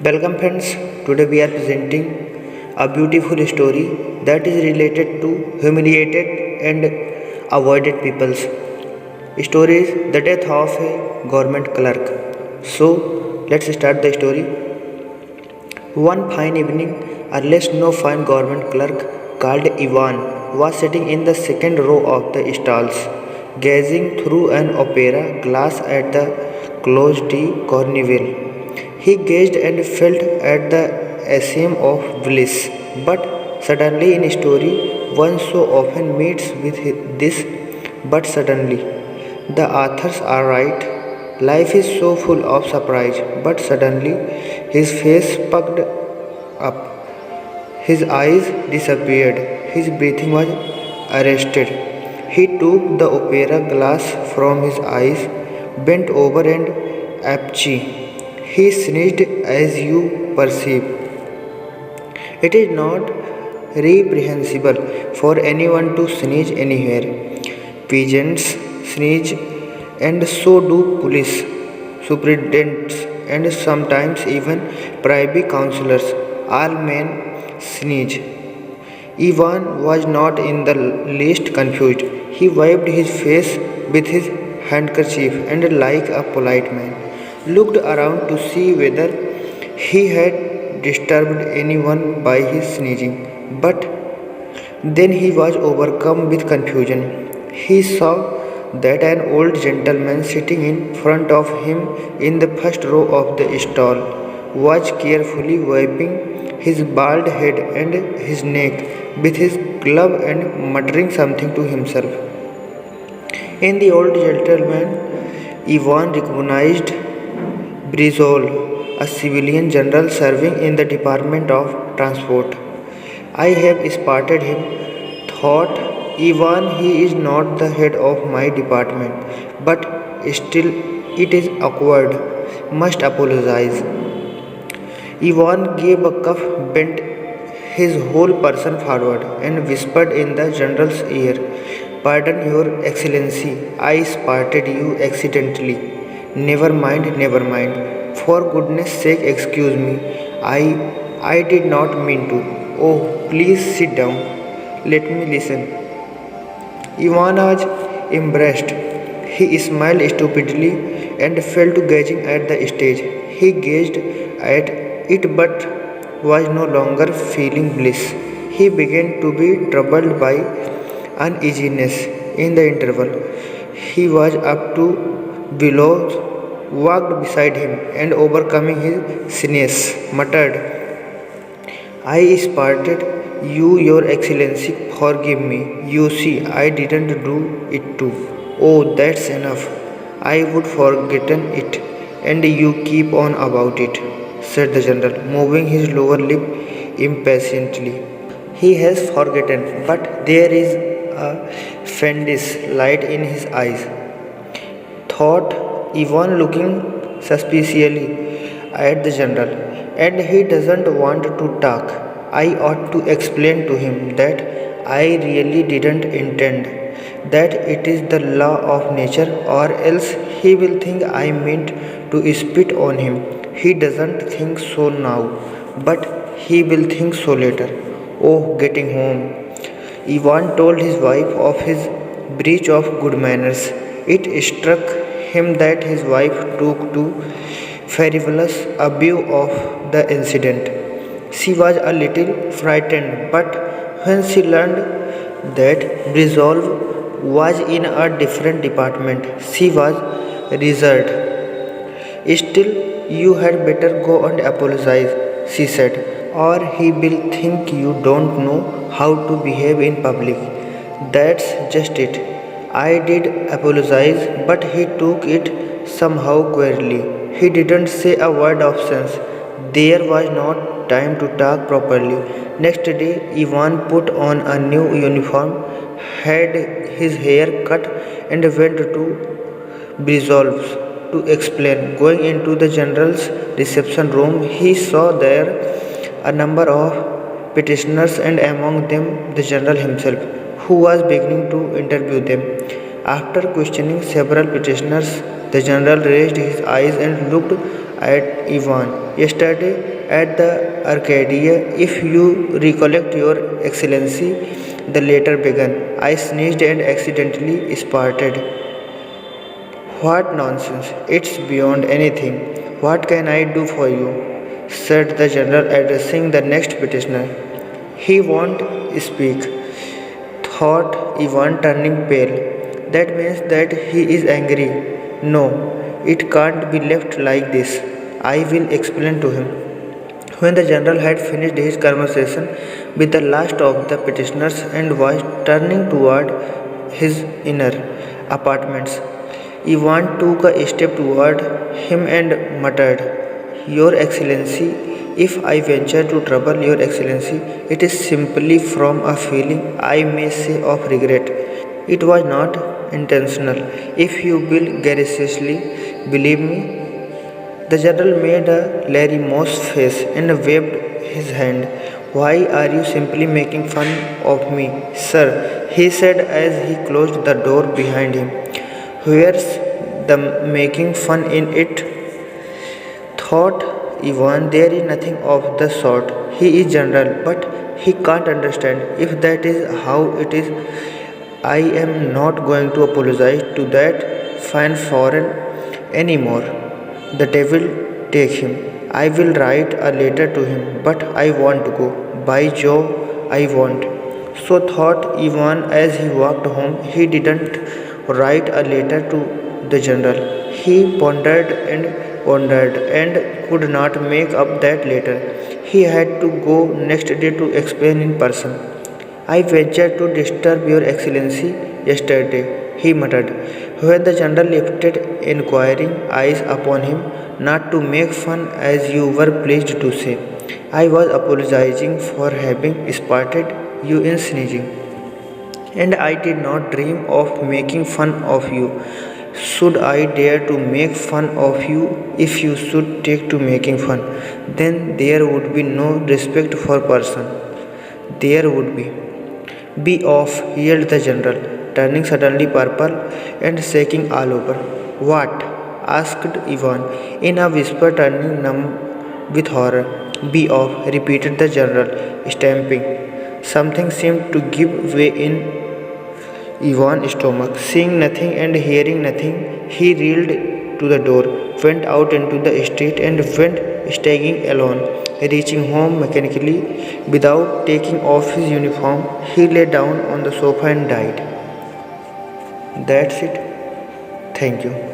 Welcome friends. Today we are presenting a beautiful story that is related to humiliated and avoided peoples. Story is the death of a government clerk. So let's start the story. One fine evening, a less no fine government clerk called Ivan was sitting in the second row of the stalls, gazing through an opera glass at the closed carnival. He gazed and felt at the asim of bliss, but suddenly in story one so often meets with this, but suddenly the authors are right. Life is so full of surprise, but suddenly his face pucked up, his eyes disappeared, his breathing was arrested. He took the opera glass from his eyes, bent over and apchi. He sneezed as you perceive. It is not reprehensible for anyone to sneeze anywhere. Pigeons sneeze, and so do police, superintendents, and sometimes even private councillors. All men sneeze. Ivan was not in the least confused. He wiped his face with his handkerchief and, like a polite man, looked around to see whether he had disturbed anyone by his sneezing. But then he was overcome with confusion. He saw that an old gentleman sitting in front of him in the first row of the stall was carefully wiping his bald head and his neck with his glove and muttering something to himself. In the old gentleman, Ivan recognized Brizol, a civilian general serving in the Department of Transport. I have spotted him, thought Ivan. He is not the head of my department, but still it is awkward. Must apologize. Ivan gave a cough, bent his whole person forward, and whispered in the general's ear, "Pardon, Your Excellency, I spotted you accidentally. Never mind, never mind. For goodness sake, excuse me. I did not mean to. Oh, please sit down. Let me listen." Ivan was embarrassed. He smiled stupidly and fell to gazing at the stage. He gazed at it but was no longer feeling bliss. He began to be troubled by uneasiness. In the interval, he was up to Willows, walked beside him, and overcoming his sneeze, muttered, "I spotted you, Your Excellency. Forgive me. You see, I didn't do it too." "Oh, that's enough. I would forgotten it, and you keep on about it," said the general, moving his lower lip impatiently. "He has forgotten, but there is a fiendish light in his eyes," thought Ivan, looking suspiciously at the general. "And he doesn't want to talk. I ought to explain to him that I really didn't intend, that it is the law of nature, or else he will think I meant to spit on him. He doesn't think so now, but he will think so later." Oh, getting home. Ivan told his wife of his breach of good manners. It struck him that his wife took too frivolous a view of the incident. She was a little frightened, but when she learned that Resolve was in a different department, she was reserved. "Still, you had better go and apologize," she said, "or he will think you don't know how to behave in public." "That's just it. I did apologize, but he took it somehow queerly. He didn't say a word of sense. There was not time to talk properly." Next day, Ivan put on a new uniform, had his hair cut, and went to Brizol's to explain. Going into the general's reception room, he saw there a number of petitioners, and among them the general himself, who was beginning to interview them. After questioning several petitioners, the general raised his eyes and looked at Ivan. Yesterday at the Arcadia, if you recollect, Your Excellency, the letter began. I sneezed and accidentally sparted. What nonsense! It's beyond anything. What can I do for you? Said the general, addressing the next petitioner. He won't speak, thought Ivan, turning pale. That means that he is angry. No, it can't be left like this. I will explain to him. When the general had finished his conversation with the last of the petitioners and was turning toward his inner apartments, Ivan took a step toward him and muttered, Your Excellency, if I venture to trouble Your Excellency, it is simply from a feeling, I may say, of regret. It was not intentional. If you will graciously believe me, the general made a Larry Moss face and waved his hand. Why are you simply making fun of me, sir? He said as he closed the door behind him. Where's the making fun in it? Thought Ivan, there is nothing of the sort. He is general, but he can't understand. If that is how it is, I am not going to apologize to that fine foreign anymore. The devil take him. I will write a letter to him, but I want to go. By Jove, I won't. So thought Ivan as he walked home. He didn't write a letter to the general. He pondered and could not make up that letter. He had to go next day to explain in person. I ventured to disturb Your Excellency yesterday, he muttered, when the general lifted inquiring eyes upon him, not to make fun as you were pleased to say. I was apologizing for having spotted you in sneezing, and I did not dream of making fun of you. Should I dare to make fun of you if you should take to making fun? Then there would be no respect for person. There would be. Be off, yelled the general, turning suddenly purple and shaking all over. What? Asked Ivan, in a whisper, turning numb with horror. Be off, repeated the general, stamping. Something seemed to give way in Ivan's stomach. Seeing nothing and hearing nothing, he reeled to the door, went out into the street, and went staggering alone. Reaching home mechanically without taking off his uniform, he lay down on the sofa and died. That's it. Thank you.